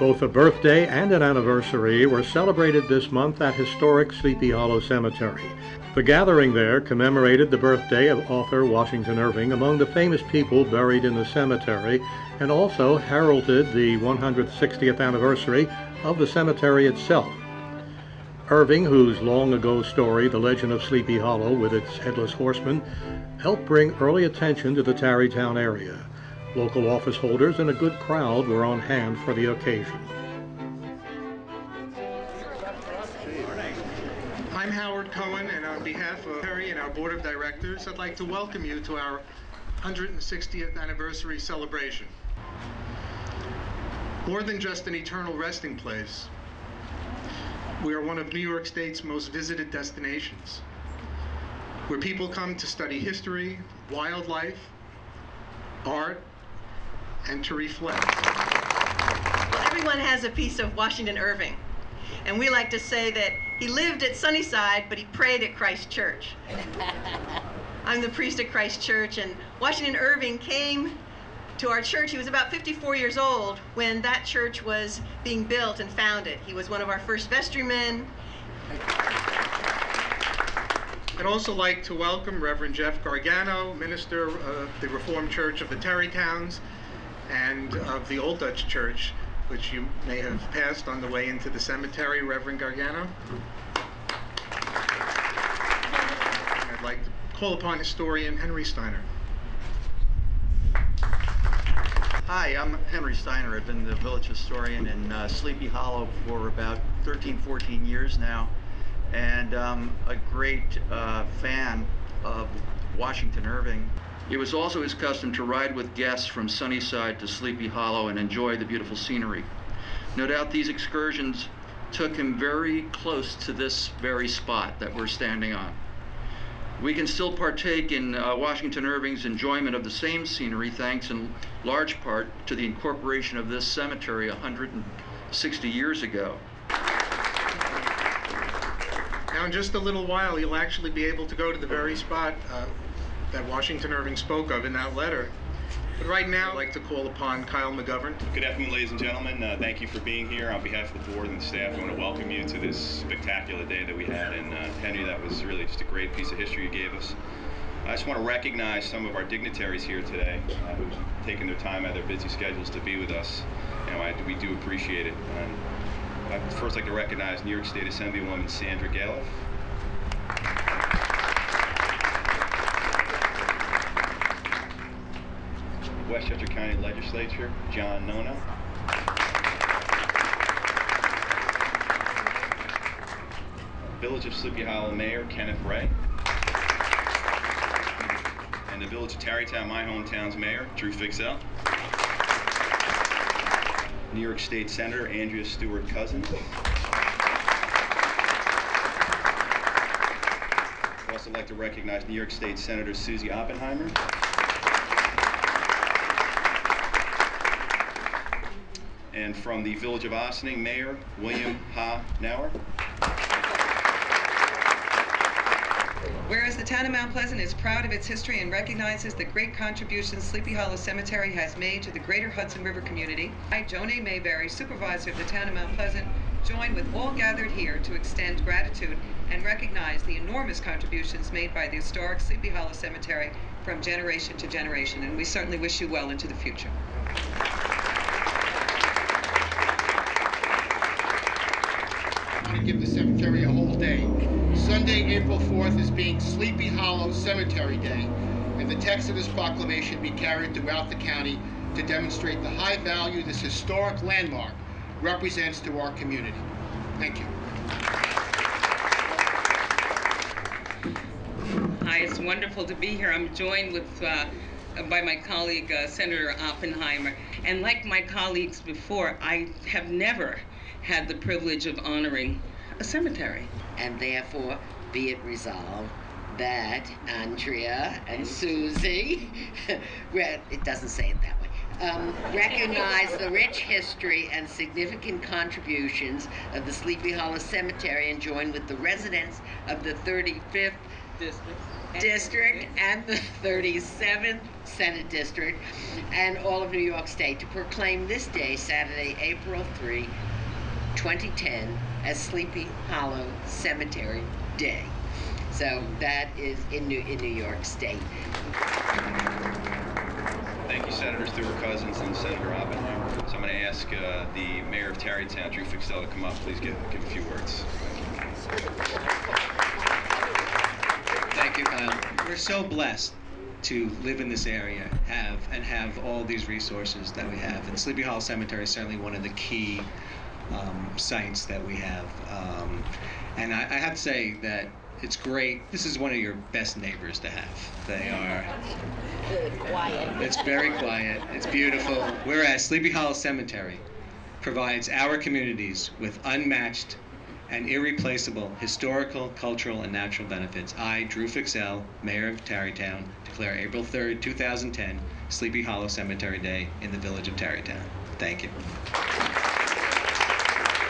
Both a birthday and an anniversary were celebrated this month at historic Sleepy Hollow Cemetery. The gathering there commemorated the birthday of author Washington Irving among the famous people buried in the cemetery, and also heralded the 160th anniversary of the cemetery itself. Irving, whose long ago story, The Legend of Sleepy Hollow with its Headless Horseman, helped bring early attention to the Tarrytown area. Local office holders and a good crowd were on hand for the occasion. I'm Howard Cohen, and on behalf of Terry and our Board of Directors, I'd like to welcome you to our 160th anniversary celebration. More than just an eternal resting place, we are one of New York State's most visited destinations, where people come to study history, wildlife, art, and to reflect. Everyone has a piece of Washington Irving, and we like to say that he lived at Sunnyside, but he prayed at Christ Church. I'm the priest at Christ Church, and Washington Irving came to our church. He was about 54 years old when that church was being built and founded. He was one of our first vestrymen. I'd also like to welcome Reverend Jeff Gargano, minister of the Reformed Church of the Tarrytowns and of the Old Dutch Church, which you may have passed on the way into the cemetery. Reverend Gargano. I'd like to call upon historian Henry Steiner. Hi, I'm Henry Steiner. I've been the village historian in Sleepy Hollow for about 13, 14 years now, and I'm a great fan of Washington Irving. It was also his custom to ride with guests from Sunnyside to Sleepy Hollow and enjoy the beautiful scenery. No doubt these excursions took him very close to this very spot that we're standing on. We can still partake in Washington Irving's enjoyment of the same scenery thanks in large part to the incorporation of this cemetery 160 years ago. Now in just a little while you'll actually be able to go to the very spot that Washington Irving spoke of in that letter. But right now I'd like to call upon Kyle McGovern. Good afternoon, ladies and gentlemen. Thank you for being here. On behalf of the board and the staff, I want to welcome you to this spectacular day that we had. And Henry, that was really just a great piece of history you gave us. I just want to recognize some of our dignitaries here today who've taken their time out of their busy schedules to be with us. We do appreciate it. And I'd first like to recognize New York State Assemblywoman Sandra Galiff. Westchester County Legislature, John Nono. Village of Sleepy Hollow Mayor, Kenneth Ray. And the Village of Tarrytown, my hometown's mayor, Drew Fixell. New York State Senator, Andrea Stewart Cousins. I'd also like to recognize New York State Senator Susie Oppenheimer. And from the Village of Ossining, Mayor William Ha Nauer. Whereas the town of Mount Pleasant is proud of its history and recognizes the great contributions Sleepy Hollow Cemetery has made to the greater Hudson River community, I, Joan A. Mayberry, supervisor of the town of Mount Pleasant, join with all gathered here to extend gratitude and recognize the enormous contributions made by the historic Sleepy Hollow Cemetery from generation to generation, and we certainly wish you well into the future. I want to give the cemetery a whole day. Sunday, April 4th is being Sleepy Hollow Cemetery Day, and the text of this proclamation be carried throughout the county to demonstrate the high value this historic landmark represents to our community. Thank you. Hi, it's wonderful to be here. I'm joined by my colleague, Senator Oppenheimer. And like my colleagues before, I have never had the privilege of honoring a cemetery. And therefore, be it resolved that Andrea and Susie, it doesn't say it that way, recognize the rich history and significant contributions of the Sleepy Hollow Cemetery and join with the residents of the 35th District District and the 37th Senate District and all of New York State to proclaim this day, Saturday, April 3, 2010, as Sleepy Hollow Cemetery Day. So that is in New York State. Thank you, Senator Stewart-Cousins and Senator Oppenheimer. So I'm going to ask the Mayor of Tarrytown, Drew Fixell, to come up. Please give a few words. Thank you, Kyle. We're so blessed to live in this area, have all these resources that we have. And Sleepy Hollow Cemetery is certainly one of the key sites that we have. And I have to say that it's great. This is one of your best neighbors to have. They are Quiet. It's very quiet. It's beautiful. Whereas Sleepy Hollow Cemetery provides our communities with unmatched and irreplaceable historical, cultural, and natural benefits. I, Drew Fixell, Mayor of Tarrytown, declare April 3rd, 2010, Sleepy Hollow Cemetery Day in the village of Tarrytown. Thank you.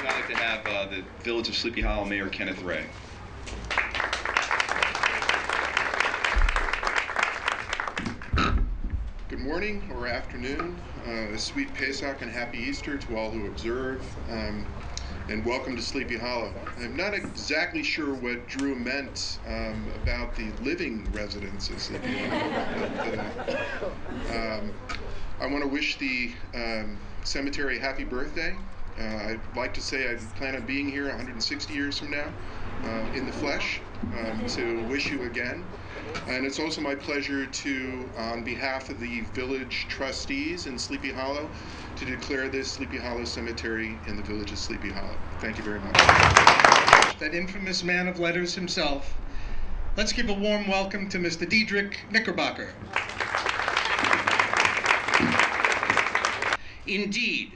I'd like to have the Village of Sleepy Hollow Mayor Kenneth Ray. Good morning or afternoon, a sweet Pesach and happy Easter to all who observe, and welcome to Sleepy Hollow. I'm not exactly sure what Drew meant about the living residents of Sleepy Hollow, but I want to wish the cemetery a happy birthday. I'd like to say I plan on being here 160 years from now in the flesh to wish you again. And it's also my pleasure to, on behalf of the village trustees in Sleepy Hollow, to declare this Sleepy Hollow Cemetery in the village of Sleepy Hollow. Thank you very much. That infamous man of letters himself. Let's give a warm welcome to Mr. Diedrich Knickerbocker. Indeed,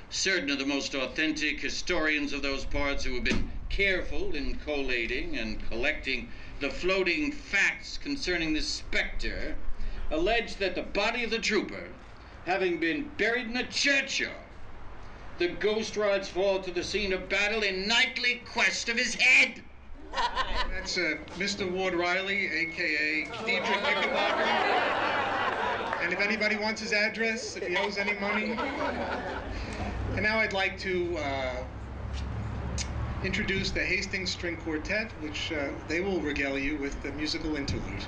certain of the most authentic historians of those parts who have been careful in collating and collecting the floating facts concerning this specter allege that the body of the trooper, having been buried in a churchyard, the ghost rods fall to the scene of battle in nightly quest of his head. That's Mr. Ward Riley, a.k.a. Diedrich Knickerbocker. And if anybody wants his address, if he owes any money. And now I'd like to introduce the Hastings String Quartet, which they will regale you with the musical interlude.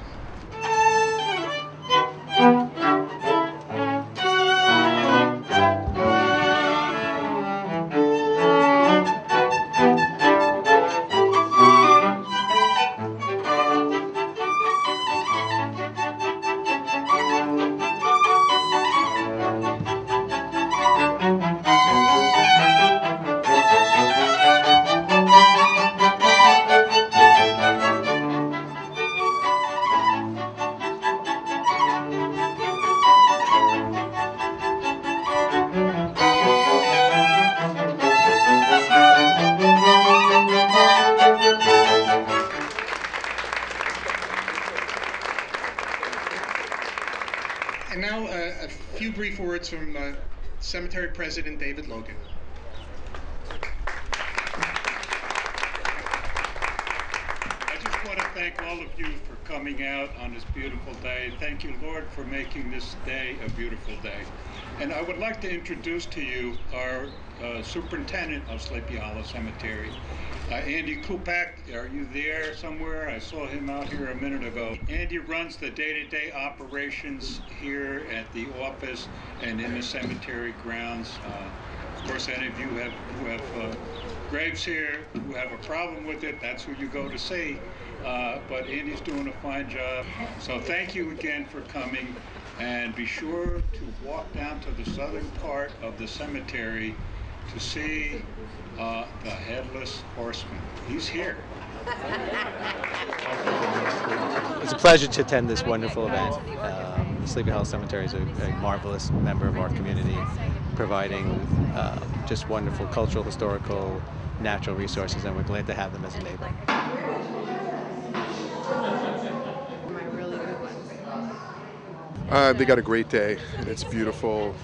And now a few brief words from Cemetery President David Logan. I just want to thank all of you for coming out on this beautiful day. Thank you, Lord, for making this day a beautiful day. And I would like to introduce to you our superintendent of Sleepy Hollow Cemetery, Andy Kupak. Are you there somewhere? I saw him out here a minute ago. Andy runs the day-to-day operations here at the office and in the cemetery grounds. Of course, any of you who have graves here, who have a problem with it, that's who you go to see. But Andy's doing a fine job. So thank you again for coming. And be sure to walk down to the southern part of the cemetery to see the Headless Horseman. He's here. It's a pleasure to attend this wonderful event. Sleepy Hollow Cemetery is a marvelous member of our community, providing just wonderful cultural, historical, natural resources, and we're glad to have them as a neighbor. They got a great day, and it's beautiful.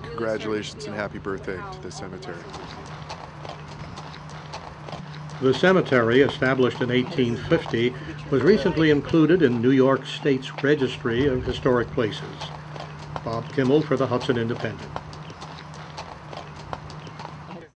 Congratulations and happy birthday to the cemetery. The cemetery, established in 1850, was recently included in New York State's Registry of Historic Places. Bob Kimmel for the Hudson Independent.